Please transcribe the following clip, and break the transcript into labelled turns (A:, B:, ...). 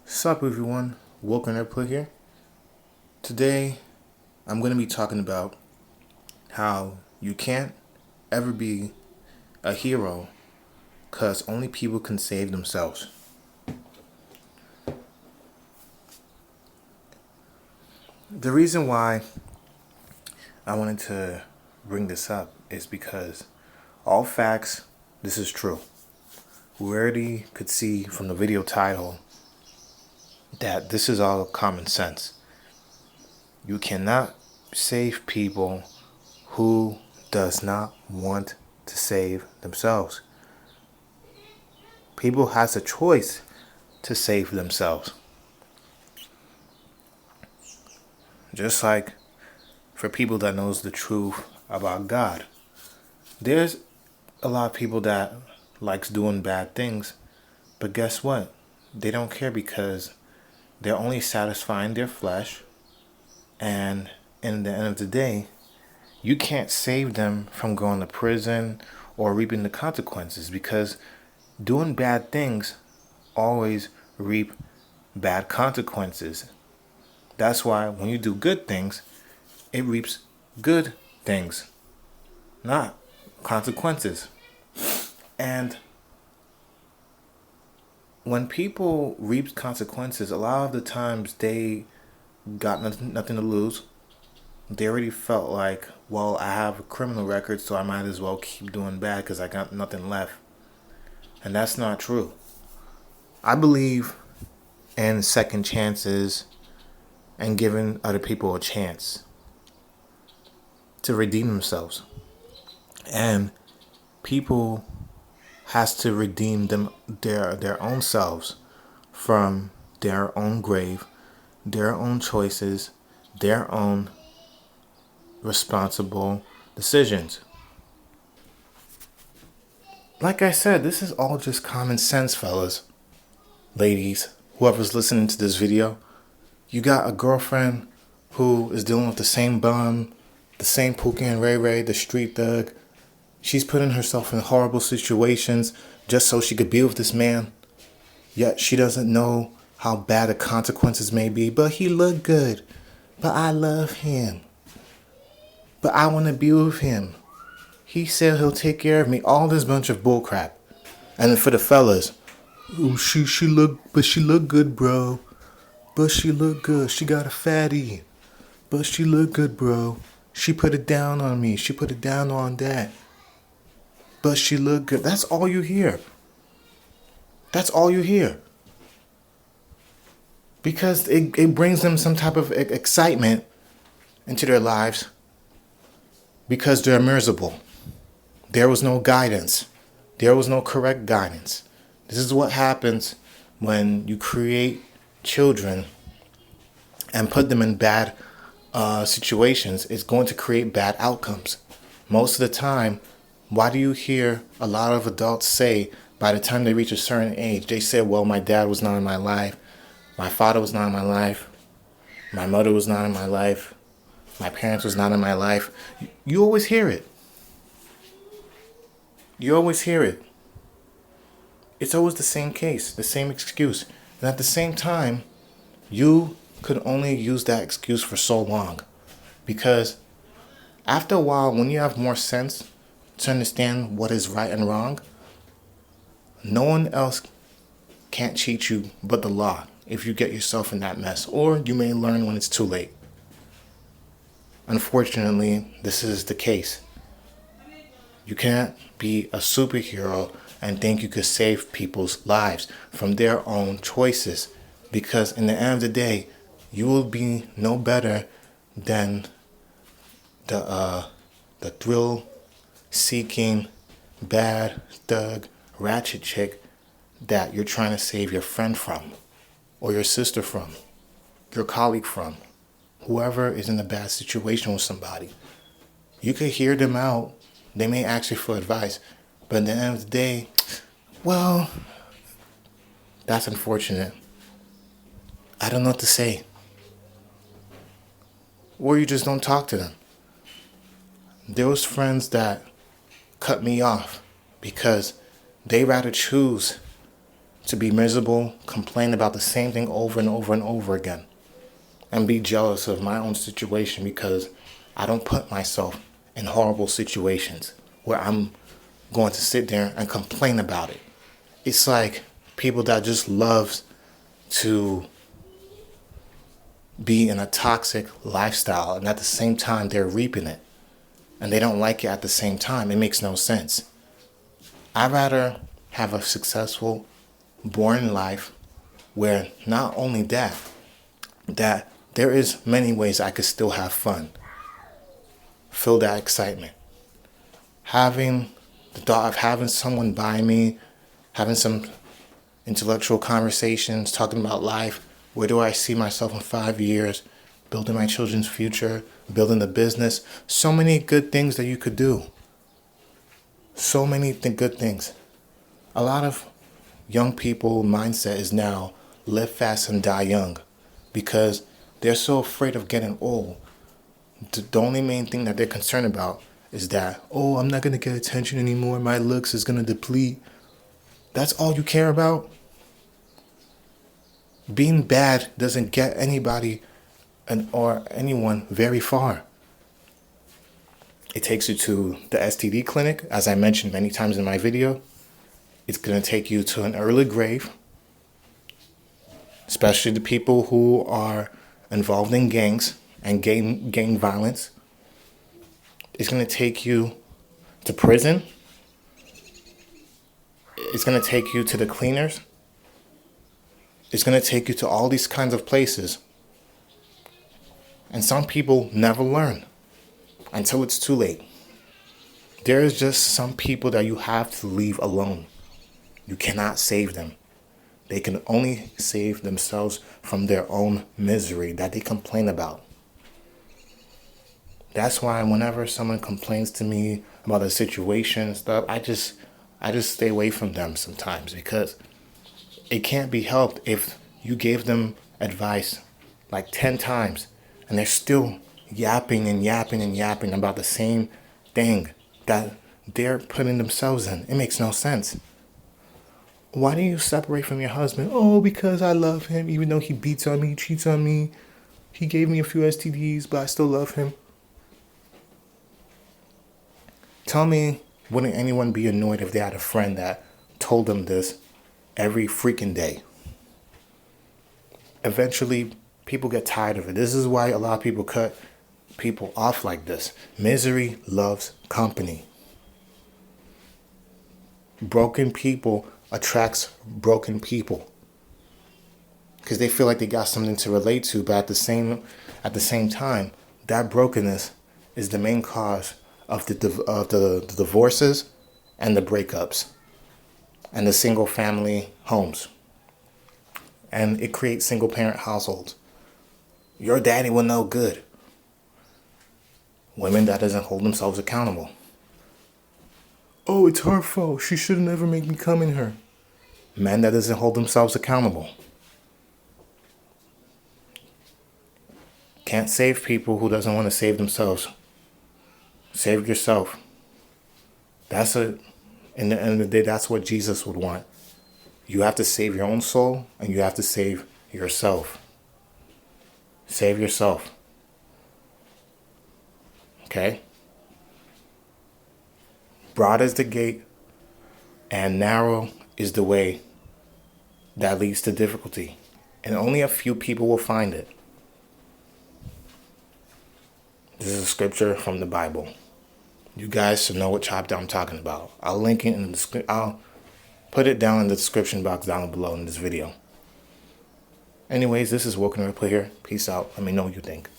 A: Sup everyone, Welcome Put here. Today I'm going to be talking about how you can't ever be a hero because only people can save themselves. The reason why I wanted to bring this up is because all facts, this is true. We already could see from the video title that this is all common sense. You cannot save people who does not want to save themselves. People has a choice to save themselves. Just like for people that knows the truth about God. There's a lot of people that likes doing bad things, but guess what? They don't care because they're only satisfying their flesh, and in the end of the day, you can't save them from going to prison or reaping the consequences, because doing bad things always reap bad consequences. That's why when you do good things, it reaps good things, not consequences. And when people reap consequences, a lot of the times they got nothing to lose. They already felt like, well, I have a criminal record, so I might as well keep doing bad because I got nothing left. And that's not true. I believe in second chances and giving other people a chance to redeem themselves. And people has to redeem their own selves from their own grave, their own choices, their own responsible decisions. Like I said, this is all just common sense, fellas, ladies, whoever's listening to this video. You got a girlfriend who is dealing with the same bum, the same Pookie and Ray Ray, the street thug. She's putting herself in horrible situations just so she could be with this man. Yet she doesn't know how bad the consequences may be. But he looked good. But I love him. But I want to be with him. He said he'll take care of me. All this bunch of bullcrap. And then for the fellas, oh, she look good, bro. But she look good. She got a fatty. But she look good, bro. She put it down on me. She put it down on that. But she look good. That's all you hear. That's all you hear. Because it brings them some type of excitement into their lives. Because they're miserable. There was no guidance. There was no correct guidance. This is what happens when you create children and put them in bad situations. It's going to create bad outcomes. Most of the time, why do you hear a lot of adults say by the time they reach a certain age, they say, well, my dad was not in my life. My father was not in my life. My mother was not in my life. My parents was not in my life. You always hear it. You always hear it. It's always the same case, the same excuse. And at the same time, you could only use that excuse for so long. Because after a while, when you have more sense to understand what is right and wrong, no one else can't cheat you but the law if you get yourself in that mess. Or you may learn when it's too late. Unfortunately, this is the case. You can't be a superhero and think you could save people's lives from their own choices. Because in the end of the day, you will be no better than the thrill-seeking, bad, thug, ratchet chick that you're trying to save your friend from, or your sister from, your colleague from, whoever is in a bad situation with somebody. You could hear them out. They may ask you for advice, but at the end of the day, well, that's unfortunate. I don't know what to say. Or you just don't talk to them. There was friends that cut me off because they rather choose to be miserable, complain about the same thing over and over and over again, and be jealous of my own situation because I don't put myself in horrible situations where I'm going to sit there and complain about it. It's like people that just love to be in a toxic lifestyle and at the same time they're reaping it and they don't like it at the same time. It makes no sense. I'd rather have a successful, boring life where not only that there is many ways I could still have fun, feel that excitement. Having the thought of having someone by me, having some intellectual conversations, talking about life. Where do I see myself in 5 years? Building my children's future, building the business. So many good things that you could do. So many good things. A lot of young people mindset is now live fast and die young because they're so afraid of getting old. The only main thing that they're concerned about is that, oh, I'm not going to get attention anymore. My looks is going to deplete. That's all you care about? Being bad doesn't get anybody or anyone very far. It takes you to the STD clinic, as I mentioned many times in my video. It's going to take you to an early grave, especially the people who are involved in gangs and gang violence. It's going to take you to prison. It's going to take you to the cleaners. It's going to take you to all these kinds of places. And some people never learn until it's too late. There is just some people that you have to leave alone. You cannot save them. They can only save themselves from their own misery that they complain about. That's why whenever someone complains to me about a situation and stuff, I just stay away from them sometimes because it can't be helped if you gave them advice like 10 times and they're still yapping and yapping and yapping about the same thing that they're putting themselves in. It makes no sense. Why do you separate from your husband? Oh, because I love him, even though he beats on me, cheats on me. He gave me a few STDs, but I still love him. Tell me, wouldn't anyone be annoyed if they had a friend that told them this every freaking day? Eventually, people get tired of it. This is why a lot of people cut people off like this. Misery loves company. Broken people attracts broken people because they feel like they got something to relate to, but at the same time, that brokenness is the main cause of the divorces and the breakups and the single family homes. And it creates single parent households. Your daddy will know good. Women that doesn't hold themselves accountable. Oh, it's her fault. She should never make me come in her. Men that doesn't hold themselves accountable. Can't save people who doesn't want to save themselves. Save yourself. That's it. In the end of the day, that's what Jesus would want. You have to save your own soul and you have to save yourself. Save yourself. Okay? Broad is the gate and narrow is the way that leads to difficulty. And only a few people will find it. This is a scripture from the Bible. You guys should know what chapter I'm talking about. I'll link it in the description. I'll put it down in the description box down below in this video. Anyways, this is Woken Replay here. Peace out. Let me know what you think.